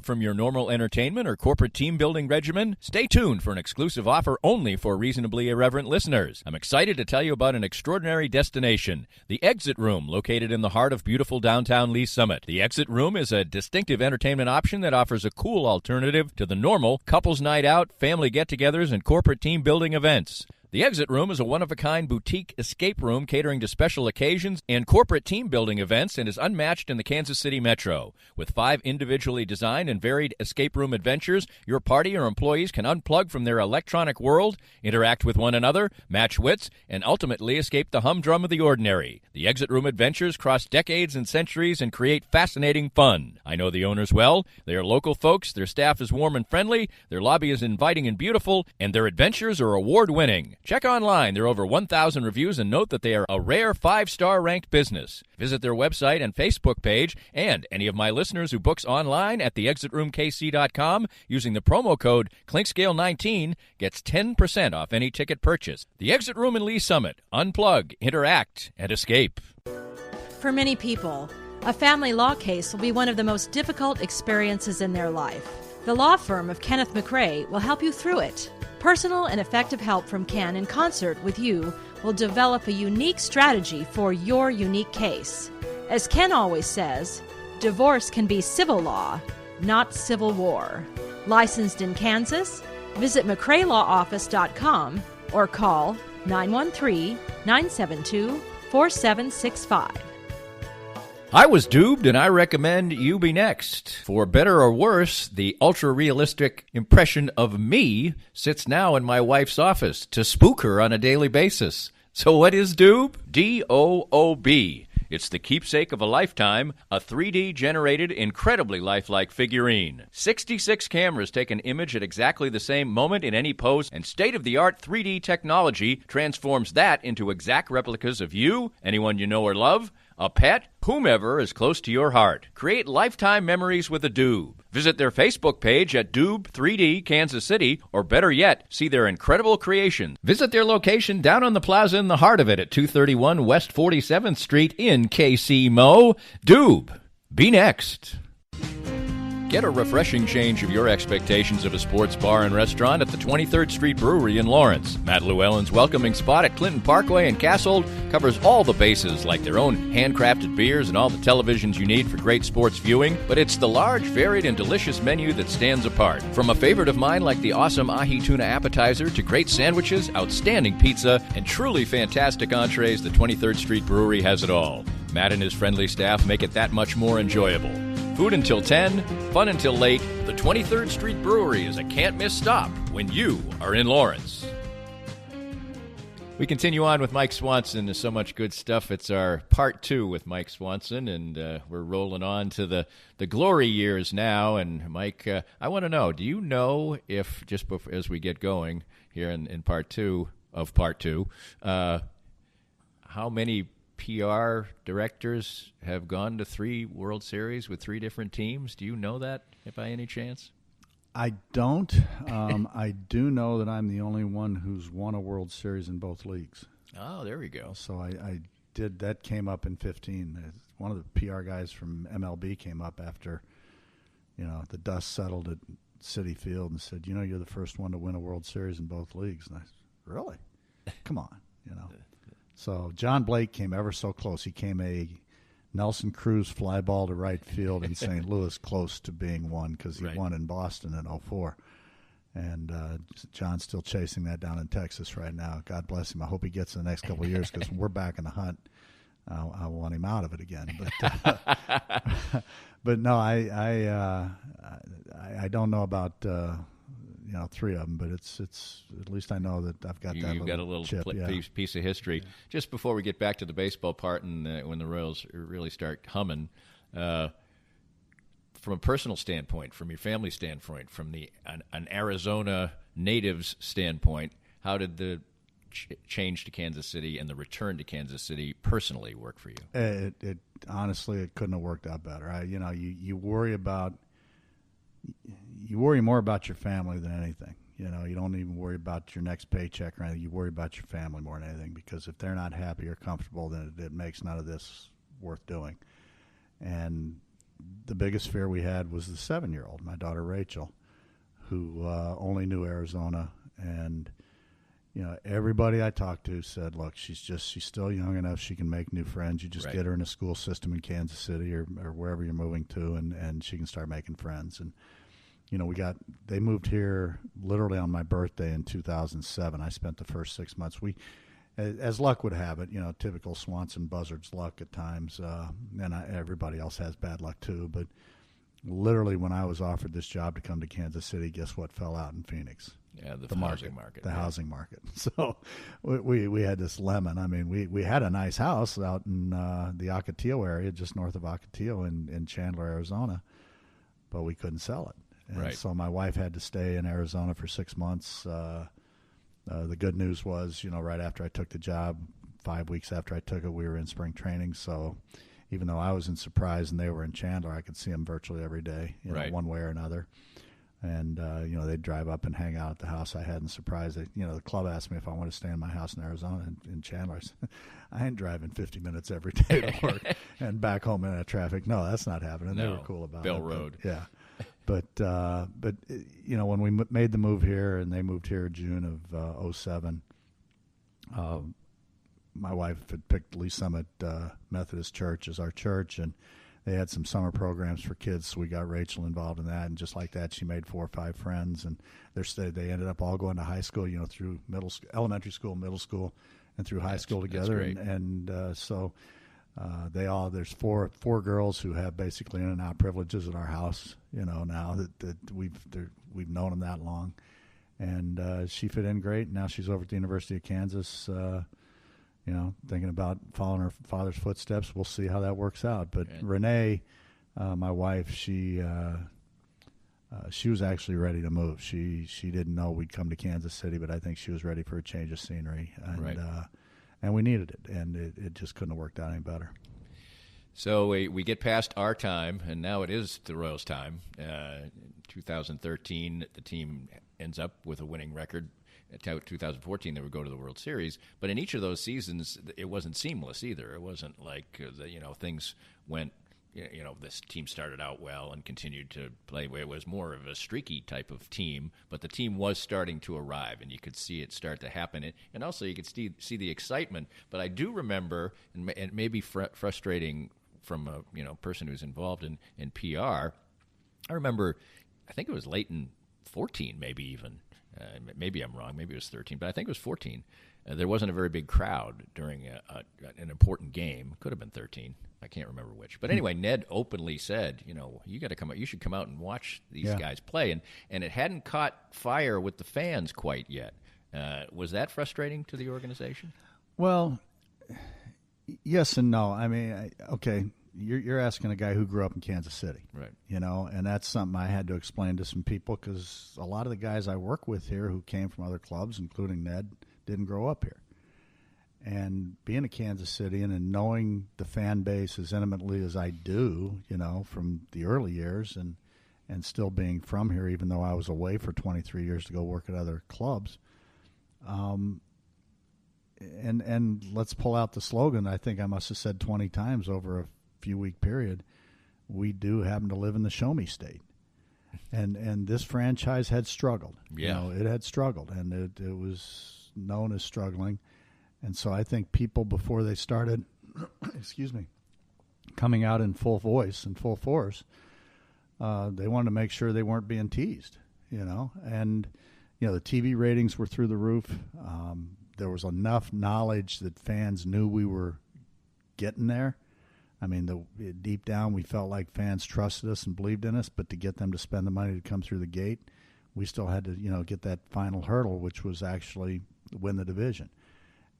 from your normal entertainment or corporate team building regimen? Stay tuned for an exclusive offer only for reasonably irreverent listeners. I'm excited to tell you about an extraordinary destination, the Exit Room, located in the heart of beautiful downtown Lee Summit. The Exit Room is a distinctive entertainment option that offers a cool alternative to the normal couples night out, family get-togethers, and corporate team building events. The Exit Room is a one-of-a-kind boutique escape room catering to special occasions and corporate team-building events and is unmatched in the Kansas City metro. With 5 individually designed and varied escape room adventures, your party or employees can unplug from their electronic world, interact with one another, match wits, and ultimately escape the humdrum of the ordinary. The Exit Room adventures cross decades and centuries and create fascinating fun. I know the owners well. They are local folks, their staff is warm and friendly, their lobby is inviting and beautiful, and their adventures are award-winning. Check online. There are over 1,000 reviews, and note that they are a rare 5-star ranked business. Visit their website and Facebook page, and any of my listeners who books online at theexitroomkc.com using the promo code ClinkScale19 gets 10% off any ticket purchase. The Exit Room in Lee Summit. Unplug, interact, and escape. For many people, a family law case will be one of the most difficult experiences in their life. The law firm of Kenneth McRae will help you through it. Personal and effective help from Ken in concert with you will develop a unique strategy for your unique case. As Ken always says, divorce can be civil law, not civil war. Licensed in Kansas? Visit McRaeLawOffice.com or call 913-972-4765. I was duped, and I recommend you be next. For better or worse, the ultra-realistic impression of me sits now in my wife's office to spook her on a daily basis. So what is Doob? D-O-O-B. It's the keepsake of a lifetime, a 3D-generated, incredibly lifelike figurine. 66 cameras take an image at exactly the same moment in any pose, and state-of-the-art 3D technology transforms that into exact replicas of you, anyone you know or love, a pet, whomever is close to your heart. Create lifetime memories with a Doob. Visit their Facebook page at Doob 3D Kansas City, or better yet, see their incredible creations. Visit their location down on the plaza in the heart of it at 231 West 47th Street in KC Mo. Doob, be next. Get a refreshing change of your expectations of a sports bar and restaurant at the 23rd Street Brewery in Lawrence. Matt Llewellyn's welcoming spot at Clinton Parkway and Castle covers all the bases, like their own handcrafted beers and all the televisions you need for great sports viewing, but it's the large, varied, and delicious menu that stands apart. From a favorite of mine like the awesome ahi tuna appetizer to great sandwiches, outstanding pizza, and truly fantastic entrees, the 23rd Street Brewery has it all. Matt and his friendly staff make it that much more enjoyable. Food until 10, fun until late. The 23rd Street Brewery is a can't-miss stop when you are in Lawrence. We continue on with Mike Swanson. There's so much good stuff. It's our part 2 with Mike Swanson, and we're rolling on to the glory years now. And, Mike, I want to know, do you know if, just before, as we get going here in part 2 of part 2, how many PR directors have gone to 3 World Series with 3 different teams? Do you know that by any chance? I don't. I do know that I'm the only one who's won a World Series in both leagues. Oh, there we go. So I did. That came up in 15. One of the PR guys from MLB came up after, the dust settled at Citi Field and said, you're the first one to win a World Series in both leagues. And I said, really? Come on, So John Blake came ever so close. He came a Nelson Cruz fly ball to right field in St. Louis, close to being one because he won in Boston in 2004. And John's still chasing that down in Texas right now. God bless him. I hope he gets in the next couple of years because when we're back in the hunt, I want him out of it again. But no, I don't know about 3 of them, but it's at least I know that I've got that. You've got a little chip, piece of history. Yeah. Just before we get back to the baseball part and when the Royals really start humming, from a personal standpoint, from your family standpoint, from an Arizona native's standpoint, how did the change to Kansas City and the return to Kansas City personally work for you? It honestly, it couldn't have worked out better. You worry more about your family than anything. You don't even worry about your next paycheck or anything. You worry about your family more than anything because if they're not happy or comfortable, then it makes none of this worth doing. And the biggest fear we had was the 7-year-old, my daughter Rachel, who only knew Arizona. And, everybody I talked to said, look, she's still young enough. She can make new friends. You just get her in a school system in Kansas City or wherever you're moving to, and she can start making friends. And, they moved here literally on my birthday in 2007. I spent the first 6 months. As luck would have it, typical Swanson buzzard's luck at times, and everybody else has bad luck too. But literally, when I was offered this job to come to Kansas City, guess what fell out in Phoenix? Yeah, the housing market. The housing market. So we had this lemon. I mean, we had a nice house out in the Ocotillo area, just north of Ocotillo in Chandler, Arizona, but we couldn't sell it. And so my wife had to stay in Arizona for 6 months. The good news was, right after I took the job, 5 weeks after I took it, we were in spring training. So even though I was in Surprise and they were in Chandler, I could see them virtually every day, one way or another. And, they'd drive up and hang out at the house I had in Surprise. The club asked me if I wanted to stay in my house in Arizona in Chandler. I said, I ain't driving 50 minutes every day to work and back home in that traffic. No, that's not happening. No, they were cool about Bell it. Road. But, yeah. But when we made the move here, and they moved here June of 07, my wife had picked Lee Summit Methodist Church as our church, and they had some summer programs for kids, so we got Rachel involved in that, and just like that, she made 4 or 5 friends, and they ended up all going to high school, through elementary school, middle school, and through high school together, so there's four girls who have basically in and out privileges at our house, now that we've known them that long, and she fit in great. Now she's over at the University of Kansas, thinking about following her father's footsteps. We'll see how that works out. But Renee, my wife, she was actually ready to move. She didn't know we'd come to Kansas City, but I think she was ready for a change of scenery, and we needed it, and it just couldn't have worked out any better. So we get past our time, and now it is the Royals' time. 2013, the team ends up with a winning record. 2014, they would go to the World Series. But in each of those seasons, it wasn't seamless either. It wasn't like, things went, this team started out well and continued to play. It was more of a streaky type of team, but the team was starting to arrive, and you could see it start to happen. And also you could see the excitement. But I do remember, and it may be frustrating from a person who's involved in PR, I remember, I think it was late in 14, maybe even. Maybe I'm wrong. Maybe it was 13, but I think it was 14. There wasn't a very big crowd during an important game. Could have been 13. I can't remember which. But anyway, Ned openly said, you got to come out. You should come out and watch these guys play. And it hadn't caught fire with the fans quite yet. Was that frustrating to the organization? Well, yes and no. I mean, okay. You're asking a guy who grew up in Kansas City, right? And that's something I had to explain to some people because a lot of the guys I work with here who came from other clubs, including Ned, didn't grow up here. And being a Kansas Citian and knowing the fan base as intimately as I do, from the early years and still being from here, even though I was away for 23 years to go work at other clubs. And let's pull out the slogan I think I must have said 20 times over a few-week period. We do happen to live in the show me state, and this franchise had struggled. It had struggled, and it was known as struggling. And so I think people, before they started coming out in full voice and full force, they wanted to make sure they weren't being teased, and the TV ratings were through the roof. There was enough knowledge that fans knew we were getting there. I mean, deep down, we felt like fans trusted us and believed in us, but to get them to spend the money to come through the gate, we still had to, get that final hurdle, which was actually win the division.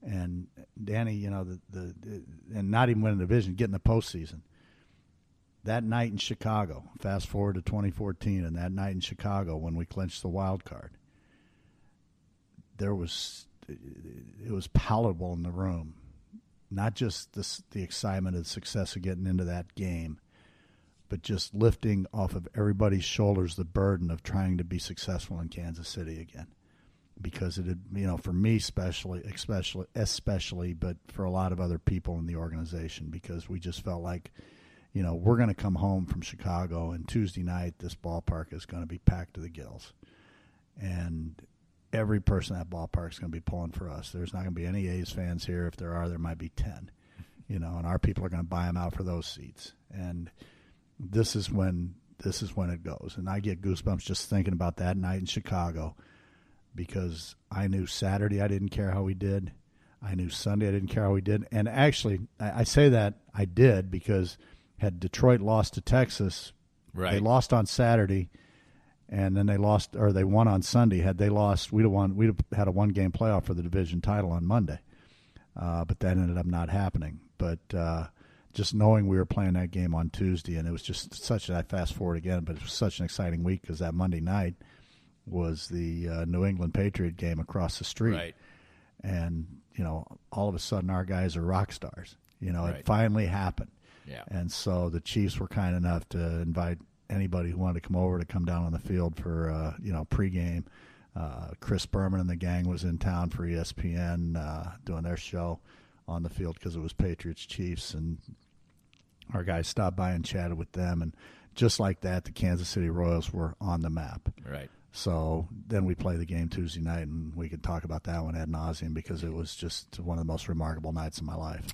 And Danny, and not even win the division, get in the postseason. That night in Chicago, fast forward to 2014, and that night in Chicago when we clinched the wild card, it was palatable in the room. Not just the excitement and success of getting into that game, but just lifting off of everybody's shoulders the burden of trying to be successful in Kansas City again. Because it had, for me especially, but for a lot of other people in the organization, because we just felt like, we're going to come home from Chicago, and Tuesday night this ballpark is going to be packed to the gills. And every person at that ballpark is going to be pulling for us. There's not going to be any A's fans here. If there are, there might be 10, and our people are going to buy them out for those seats. And this is when it goes. And I get goosebumps just thinking about that night in Chicago, because I knew Saturday I didn't care how we did. I knew Sunday I didn't care how we did. And actually, I say that I did because had Detroit lost to Texas, right. They lost on Saturday, and then they won on Sunday. Had they lost, we'd have had a one-game playoff for the division title on Monday. But that ended up not happening. But just knowing we were playing that game on Tuesday, and it was just I fast forward again, but it was such an exciting week because that Monday night was the New England Patriot game across the street. Right. And, all of a sudden our guys are rock stars. Right. It finally happened. Yeah. And so the Chiefs were kind enough to invite anybody who wanted to come over to come down on the field for, pregame. Chris Berman and the gang was in town for ESPN doing their show on the field because it was Patriots-Chiefs. And our guys stopped by and chatted with them. And just like that, the Kansas City Royals were on the map. Right. So then we play the game Tuesday night, and we could talk about that one ad nauseum because it was just one of the most remarkable nights of my life.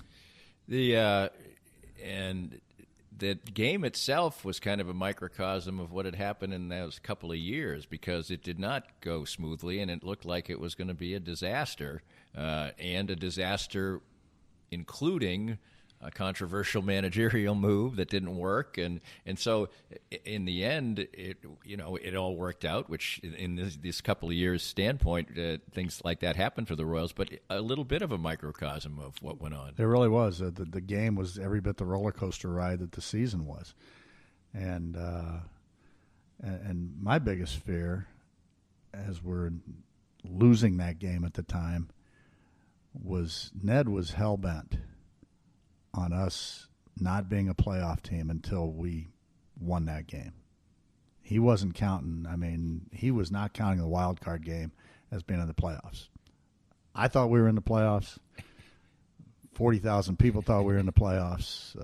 And the game itself was kind of a microcosm of what had happened in those couple of years, because it did not go smoothly, and it looked like it was going to be a disaster, and a disaster including a controversial managerial move that didn't work, and so in the end, it all worked out. Which in this couple of years standpoint, things like that happened for the Royals, but a little bit of a microcosm of what went on. It really was. The game was every bit the roller coaster ride that the season was, and my biggest fear, as we're losing that game at the time, was Ned was hell bent on us not being a playoff team until we won that game. He wasn't counting. He was not counting the wild card game as being in the playoffs. I thought we were in the playoffs. 40,000 people thought we were in the playoffs.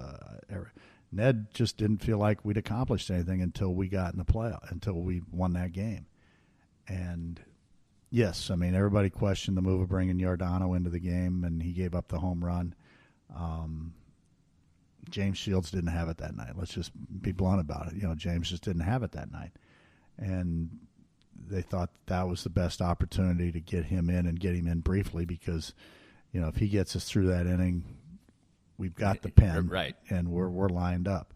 Ned just didn't feel like we'd accomplished anything until we got in the playoff, until we won that game. And yes, everybody questioned the move of bringing Giordano into the game, and he gave up the home run. James Shields didn't have it that night. Let's just be blunt about it. James just didn't have it that night. And they thought that was the best opportunity to get him in and get him in briefly because, if he gets us through that inning, we've got the pen, right, and we're lined up.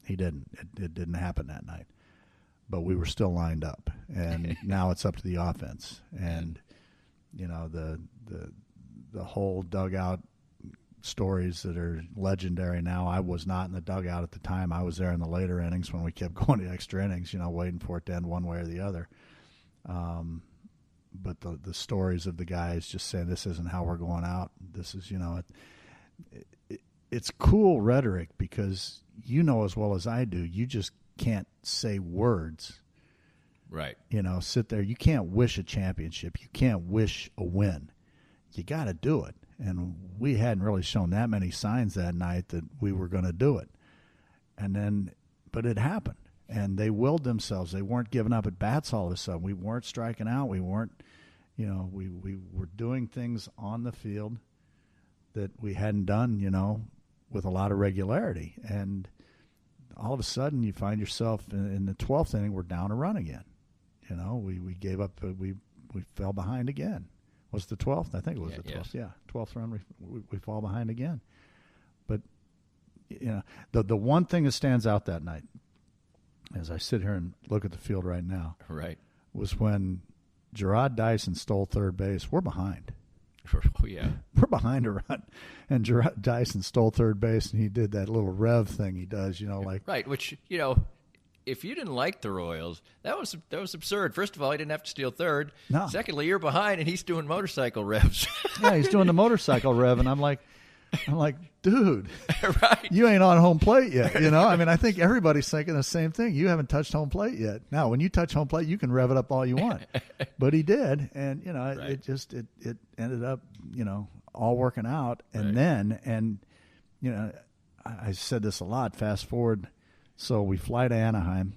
He didn't. It didn't happen that night. But we were still lined up. And now it's up to the offense. And, the whole dugout stories that are legendary now. I was not in the dugout at the time. I was there in the later innings when we kept going to extra innings, waiting for it to end one way or the other. But the stories of the guys just saying this isn't how we're going out. This is, it's cool rhetoric because as well as I do, you just can't say words. Right. Sit there. You can't wish a championship. You can't wish a win. You got to do it. And we hadn't really shown that many signs that night that we were going to do it. But it happened. And they willed themselves. They weren't giving up at bats all of a sudden. We weren't striking out. We weren't, we were doing things on the field that we hadn't done, with a lot of regularity. And all of a sudden you find yourself in the 12th inning, we're down a run again. We gave up, we fell behind again. Was it the 12th? I think it was the 12th. Yes. Yeah, 12th run, we fall behind again. But, the one thing that stands out that night, as I sit here and look at the field right now, right, was when Gerard Dyson stole third base. We're behind. Oh, yeah. We're behind a run. And Gerard Dyson stole third base, and he did that little rev thing he does, Right, which, if you didn't like the Royals, that was absurd. First of all, he didn't have to steal third. No. Secondly, you're behind, and he's doing motorcycle revs. Yeah, he's doing the motorcycle rev, and I'm like, dude, right. You ain't on home plate yet. I think everybody's thinking the same thing. You haven't touched home plate yet. Now, when you touch home plate, you can rev it up all you want. But he did, and right. it ended up all working out. And right. then I said this a lot. Fast forward, so we fly to Anaheim.